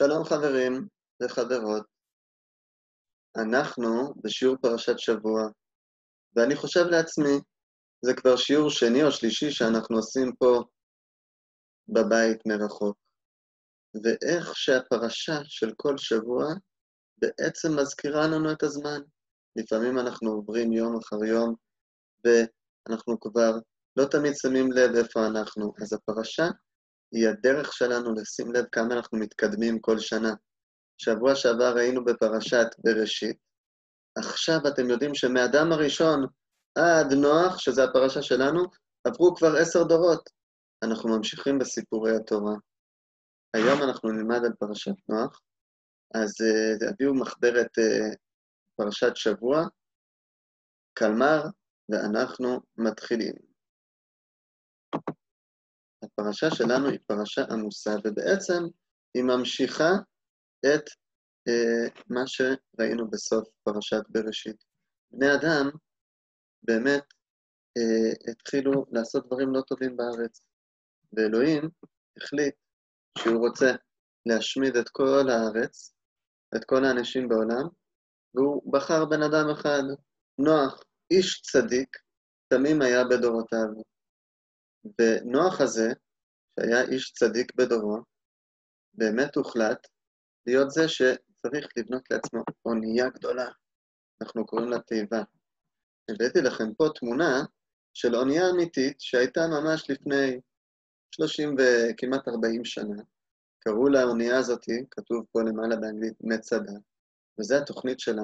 שלום חברים וחברות, אנחנו בשיעור פרשת שבוע, ואני חושב לעצמי, זה כבר שיעור שני או שלישי שאנחנו עושים פה בבית מרחוק, ואיך שהפרשה של כל שבוע בעצם מזכירה לנו את הזמן. לפעמים אנחנו עוברים יום אחר יום, ואנחנו כבר לא תמיד שמים לב איפה אנחנו, אז הפרשה היא הדרך שלנו לשים לב כמה אנחנו מתקדמים כל שנה. שבוע שעבר ראינו בפרשת בראשית, עכשיו אתם יודעים שמאדם הראשון עד נוח, שזה הפרשה שלנו, עברו כבר 10 דורות. אנחנו ממשיכים בסיפורי התורה. היום אנחנו נלמד על פרשת נוח, אז הביאו מחברת פרשת שבוע, קלמר, ואנחנו מתחילים. הפרשה שלנו היא פרשה עמוסה, ובעצם היא ממשיכה את מה שראינו בסוף פרשת בראשית. בני אדם באמת התחילו לעשות דברים לא טובים בארץ, ואלוהים החליט שהוא רוצה להשמיד את כל הארץ, את כל האנשים בעולם, והוא בחר בן אדם אחד, נוח, איש צדיק, תמים היה בדורותיו. ונוח הזה, שהיה איש צדיק בדורו, באמת הוחלט להיות זה שצריך לבנות לעצמו אונייה גדולה. אנחנו קוראים לה תיבה. הבאתי לכם פה תמונה של אונייה אמיתית שהייתה ממש לפני 30 וכמעט 40 שנה. קראו לה האונייה הזאת, כתוב פה למעלה באנגלית, מצדה, וזו התוכנית שלה.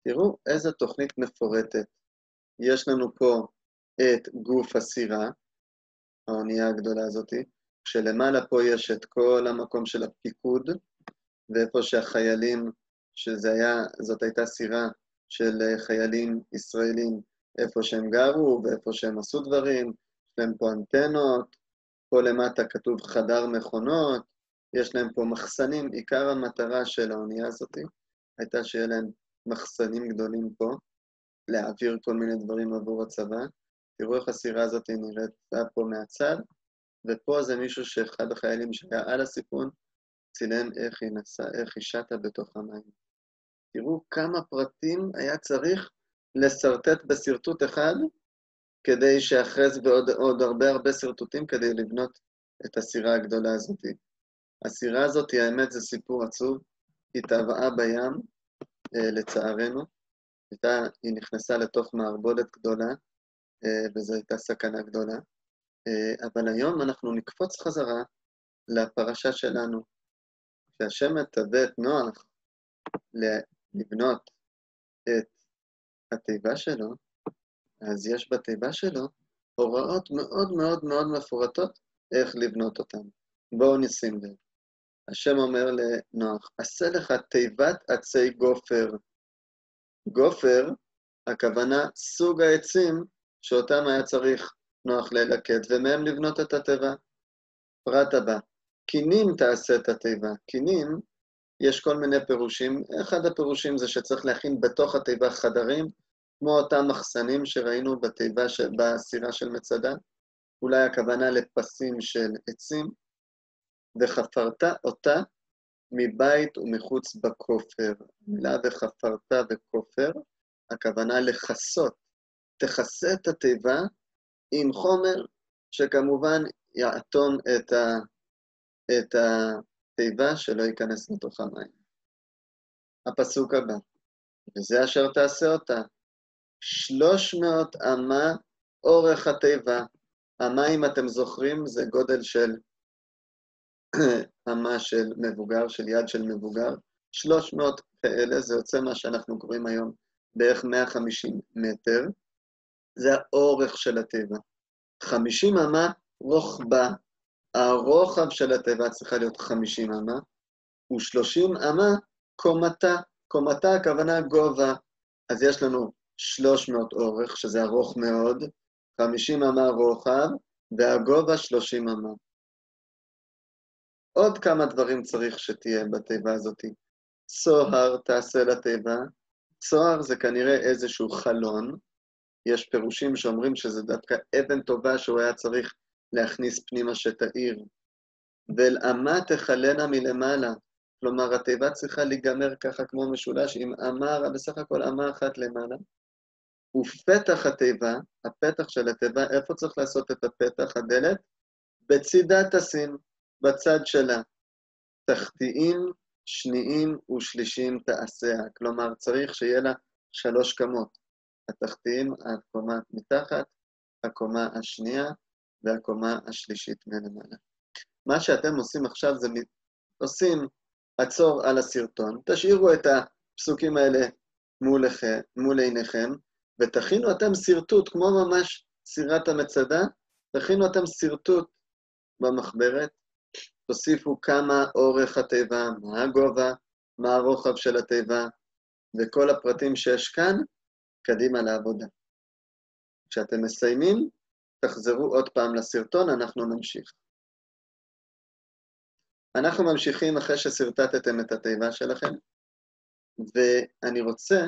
תראו איזו תוכנית מפורטת. יש לנו פה את גוף הסירה, האונייה הגדולה הזאת, כשלמעלה פה יש את כל המקום של הפיקוד, ואיפה שהחיילים, זאת הייתה סירה של חיילים ישראלים, איפה שהם גרו ואיפה שהם עשו דברים, יש להם פה אנטנות, פה למטה כתוב חדר מכונות, יש להם פה מחסנים. עיקר המטרה של האונייה הזאת הייתה שיהיה להם מחסנים גדולים פה, להעביר כל מיני דברים עבור הצבא. תראו איך הסירה הזאת נראית פה מהצד, ופה זה מישהו שאחד החיילים שהיה על הסיפון, צילם איך היא שטה בתוך המים. תראו כמה פרטים היה צריך לסרטט בסרטוט אחד, כדי שאחרי זה בעוד הרבה סרטוטים כדי לבנות את הסירה הגדולה הזאת. הסירה הזאת, האמת, זה סיפור עצוב, היא טבעה בים, לצערנו, היא נכנסה לתוך מערבולת גדולה, וזו הייתה סכנה גדולה, אבל היום אנחנו נקפוץ חזרה לפרשה שלנו, שהשם מצווה את נוח לבנות את התיבה שלו, אז יש בתיבה שלו הוראות מאוד מאוד מאוד מפורטות איך לבנות אותן. בואו נשים לב. השם אומר לנוח, עשה לך תיבת עצי גופר. גופר, הכוונה סוג העצים שאותם היה צריך נוח ללקט, ומהם לבנות את התיבה. פרט הבא, קינים תעשה את התיבה. קינים, יש כל מיני פירושים. אחד הפירושים זה שצריך להכין בתוך התיבה חדרים, כמו אותם מחסנים שראינו בסירה של מצדה. אולי הכוונה לפסים של עצים, וחפרת אותה מבית ומחוץ בכופר. מילה וחפרת בכופר, הכוונה לחסות. תכסה את התיבה עם חומר שכמובן יאטום את התיבה שלא ייכנס לתוך המים. הפסוק הבא, וזה אשר תעשה אותה, 300 אמה אורך התיבה. אמה, אם אתם זוכרים, זה גודל של אמה של מבוגר, של יד של מבוגר. 300 כאלה, זה יוצא מה שאנחנו קוראים היום בערך 150 מטר. זה האורך של התיבה. 50 אמה רוחבה. הרוחב של התיבה צריכה להיות 50 אמה, ו30 אמה קומתה. קומתה הכוונה גובה. אז יש לנו 300 אורך, שזה ארוך מאוד, 50 אמה רוחב, והגובה 30 אמה. עוד כמה דברים צריך שתהיה בתיבה הזאת. צוהר תעשה לתיבה. צוהר זה כנראה איזשהו חלון. יש פירושים שאומרים שזה דווקא אבן טובה שהוא היה צריך להכניס פנימה שתאיר. ואל אמה תחלנה מלמעלה. כלומר, התיבה צריכה להיגמר ככה כמו משולש, עם אמה, בסך הכל אמה אחת למעלה. ופתח התיבה, הפתח של התיבה, איפה צריך לעשות את הפתח, הדלת? בצידה תשים, בצד שלה. תחתיים, שניים ושלישים תעשיה. כלומר, צריך שיהיה לה 3 קומות. התחתיים, הקומה מתחת, הקומה השנייה והקומה השלישית מלמעלה. מה שאתם עושים עכשיו זה עושים עצור על הסרטון, תשאירו את הפסוקים האלה מול עיניכם, ותכינו אתם סרטוט, כמו ממש סירת המצדה, תכינו אתם סרטוט במחברת, תוסיפו כמה אורך התיבה, מה הגובה, מה הרוחב של התיבה, וכל הפרטים שיש כאן, קדימה לעבודה. כשאתם מסיימים, תחזרו עוד פעם לסרטון, אנחנו נמשיך. אנחנו ממשיכים אחרי שסרטטתם את התיבה שלכם, ואני רוצה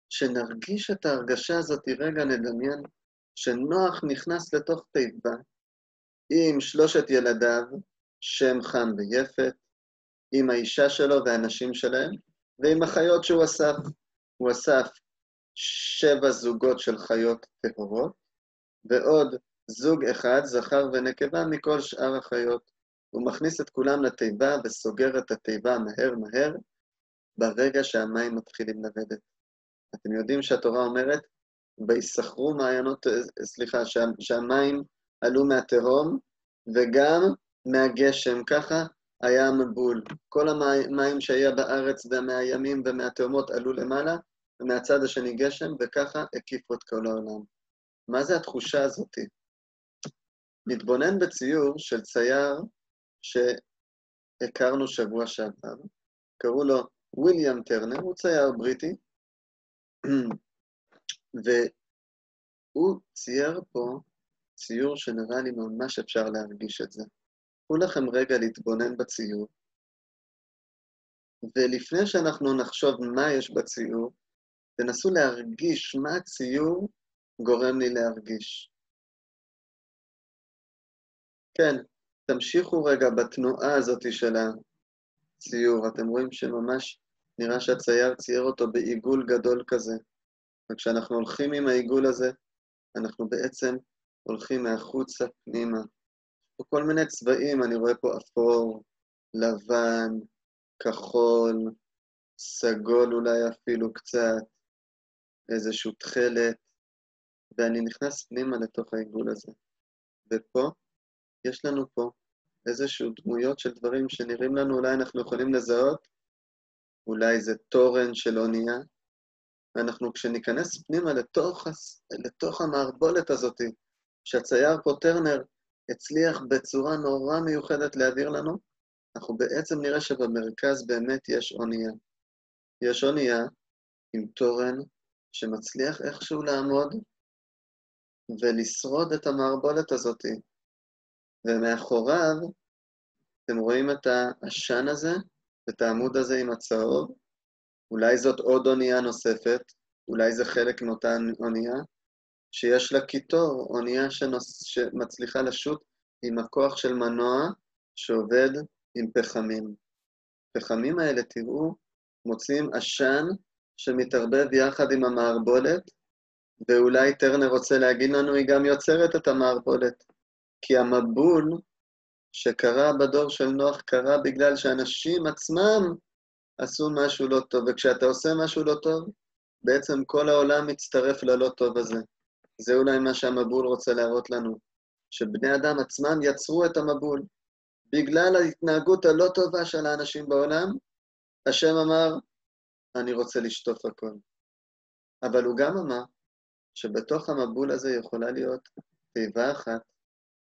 שנרגיש את ההרגשה הזאת, רגע נדמיין, שנוח נכנס לתוך תיבה, עם 3 ילדיו, שם חם ויפת, עם האישה שלו והאנשים שלהם, ועם החיות שהוא אסף. הוא אסף 7 זוגות של חיות טהורות, ועוד זוג אחד, זכר ונקבה, מכל שאר החיות. הוא מכניס את כולם לתיבה וסוגר את התיבה מהר ברגע שהמים מתחילים לרדת. אתם יודעים שהתורה אומרת, ויסחרו מעיינות, שהמים עלו מהתהום וגם מהגשם, ככה היה המבול. כל המים שהיה בארץ ומהימים ומהתהומות עלו למעלה, ומהצד השני גשם, וככה הקיפו את כל העולם. מה זה התחושה הזאת? נתבונן בציור של צייר שהכרנו שבוע שעבר, קראו לו וויליאם טרנר, הוא צייר בריטי, והוא צייר פה ציור שנראה לי ממש אפשר להרגיש את זה. תנו לכם רגע להתבונן בציור, ולפני שאנחנו נחשוב מה יש בציור, תנסו להרגיש מה הציור גורם לי להרגיש. כן, תמשיכו רגע בתנועה הזאת של הציור. אתם רואים שממש נראה שהצייר צייר אותו בעיגול גדול כזה. וכשאנחנו הולכים עם העיגול הזה, אנחנו בעצם הולכים מהחוצה פנימה. פה כל מיני צבעים, אני רואה פה אפור, לבן, כחול, סגול אולי אפילו קצת, איזשהו תכלת, ואני נכנס פנימה לתוך העיגול הזה. ופה, יש לנו פה איזשהו דמויות של דברים שנראים לנו, אולי אנחנו יכולים לזהות, אולי זה תורן של אונייה, ואנחנו כשניכנס פנימה לתוך המערבולת הזאת, שהצייר פה טרנר הצליח בצורה נורא מיוחדת להעביר לנו, אנחנו בעצם נראה שבמרכז באמת יש אונייה. יש אונייה עם תורן שמצליח איכשהו לעמוד ולשרוד את המערבולת הזאת. ומאחוריו, אתם רואים את העשן הזה, את העמוד הזה עם הצהוב, אולי זאת עוד אונייה נוספת, אולי זה חלק מאותה אונייה, שיש לה קיטור, אונייה שמצליחה לשוט עם הכוח של מנוע שעובד עם פחמים. פחמים האלה, תראו, מוצאים עשן שמתערבב יחד עם המערבולת, ואולי טרנר רוצה להגיד לנו, היא גם יוצרת את המערבולת. כי המבול שקרה בדור של נוח קרה בגלל שאנשים עצמם עשו משהו לא טוב, וכשאתה עושה משהו לא טוב, בעצם כל העולם מצטרף ללא טוב הזה. זה אולי מה שהמבול רוצה להראות לנו, שבני אדם עצמם יצרו את המבול. בגלל ההתנהגות הלא טובה של האנשים בעולם, השם אמר, אני רוצה לשטוף הכל. אבל הוא גם אמר שבתוך המבול הזה יכולה להיות תיבה אחת,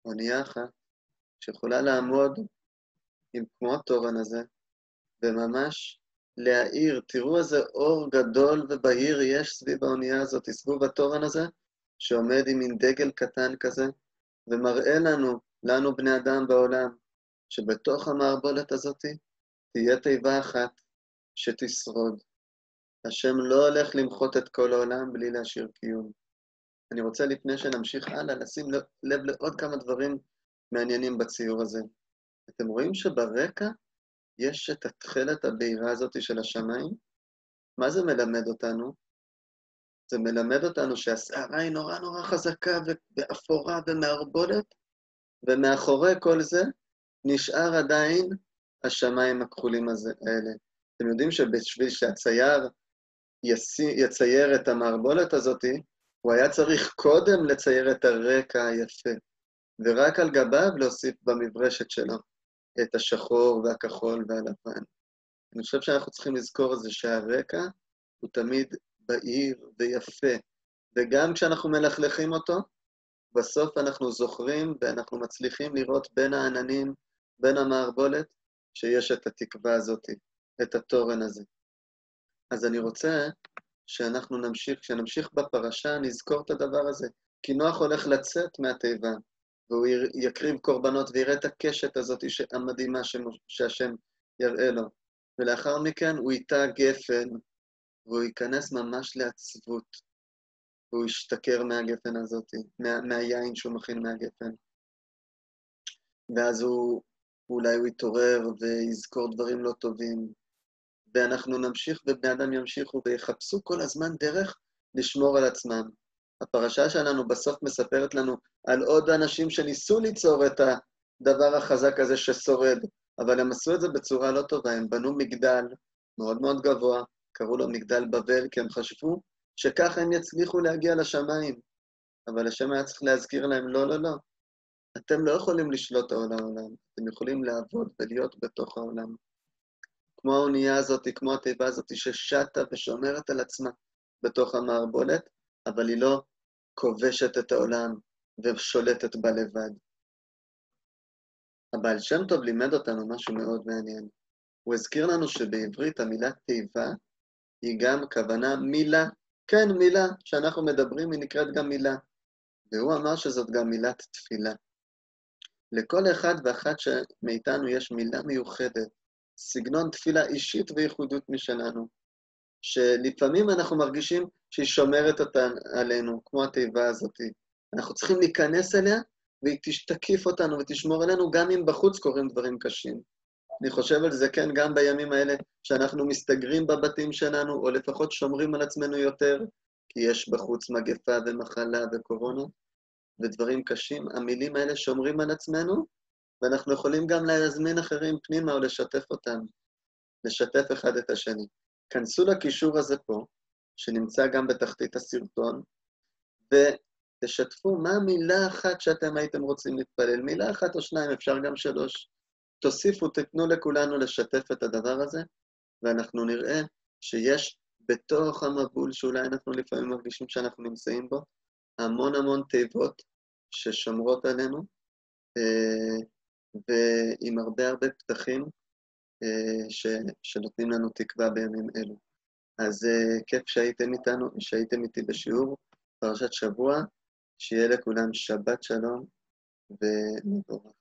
אונייה אחת, שיכולה לעמוד עם כמו התורן הזה, וממש להאיר, תראו איזה אור גדול ובהיר יש סביב האונייה הזאת, סביב התורן הזה, שעומד עם מין דגל קטן כזה, ומראה לנו בני אדם בעולם, שבתוך המערבולת הזאת תהיה תיבה אחת שתשרוד. השם לא הולך למחות את כל העולם בלי להשאיר קיום. אני רוצה לפני שנמשיך הלאה, לשים לב לעוד כמה דברים מעניינים בציור הזה. אתם רואים שברקע יש את התכלת הבהירה הזאת של השמיים. מה זה מלמד אותנו? זה מלמד אותנו שהסערה היא נורא נורא חזקה ואפורה ומערבולת, ומאחורי כל זה נשאר עדיין השמיים הכחולים האלה. אתם יודעים שבשביל שהצייר יצייר את המערבולת הזאת, הוא היה צריך קודם לצייר את הרקע היפה, ורק על גביו להוסיף במברשת שלו את השחור והכחול והלבן. אני חושב שאנחנו צריכים לזכור את זה שהרקע הוא תמיד בהיר ויפה, וגם כשאנחנו מלכלכים אותו, בסוף אנחנו זוכרים ואנחנו מצליחים לראות בין העננים, בין המערבולת, שיש את התקווה הזאת, את התורן הזה. אז אני רוצה שאנחנו נמשיך, כשנמשיך בפרשה, נזכור את הדבר הזה, כי נוח הולך לצאת מהתיבה, והוא יקריב קורבנות ויראה את הקשת הזאת המדהימה שהשם יראה לו. ולאחר מכן הוא ייטע גפן, והוא ייכנס ממש לעצבות, והוא ישתכר מהגפן הזאת, מהיין שהוא מכין מהגפן. ואז אולי הוא יתעורר ויזכור דברים לא טובים, ואנחנו נמשיך ובני אדם ימשיכו ויחפשו כל הזמן דרך לשמור על עצמם. הפרשה שלנו בסוף מספרת לנו על עוד אנשים שניסו ליצור את הדבר החזק הזה ששורד, אבל הם עשו את זה בצורה לא טובה, הם בנו מגדל מאוד מאוד גבוה, קראו לו מגדל בבל, כי הם חשבו שככה הם יצליחו להגיע לשמיים. אבל השם היה צריך להזכיר להם, לא, לא, לא. אתם לא יכולים לשלוט על העולם, אתם יכולים לעבוד ולהיות בתוך העולם. כמו האונייה הזאת, כמו התיבה הזאת, ששטה ושומרת על עצמה בתוך המערבולת, אבל היא לא כובשת את העולם ושולטת בה לבד. הבעל שם טוב לימד אותנו משהו מאוד מעניין. הוא הזכיר לנו שבעברית המילה תיבה היא גם כוונה מילה. כן, מילה, שאנחנו מדברים היא נקראת גם מילה. והוא אמר שזאת גם מילת תפילה. לכל אחד ואחת מאיתנו יש מילה מיוחדת, סגנון תפילה אישית וייחודות משלנו, שלפעמים אנחנו מרגישים שהיא שומרת עלינו, כמו התיבה הזאת. אנחנו צריכים להיכנס אליה, והיא תשתקיף אותנו ותשמור עלינו, גם אם בחוץ קורים דברים קשים. אני חושב על זה, כן, גם בימים האלה שאנחנו מסתגרים בבתים שלנו, או לפחות שומרים על עצמנו יותר, כי יש בחוץ מגפה ומחלה וקורונה, ודברים קשים. המילים האלה שומרים על עצמנו, ואנחנו יכולים גם להזמין אחרים פנימה או לשתף אותם, לשתף אחד את השני. כנסו לקישור הזה פה, שנמצא גם בתחתית הסרטון, ותשתפו מה מילה אחת שאתם הייתם רוצים להתפלל. מילה אחת או שניים, אפשר גם 3. תוסיפו, תתנו לכולנו לשתף את הדבר הזה, ואנחנו נראה שיש בתוך המבול, שאולי אנחנו לפעמים מרגישים שאנחנו נמצאים בו, המון המון תיבות ששומרות עלינו, ועם הרבה הרבה פתחים שנותנים לנו תקווה בימים אלו. אז כיף שהייתם איתי בשיעור פרשת שבוע, שיהיה לכולם שבת שלום ומבורך.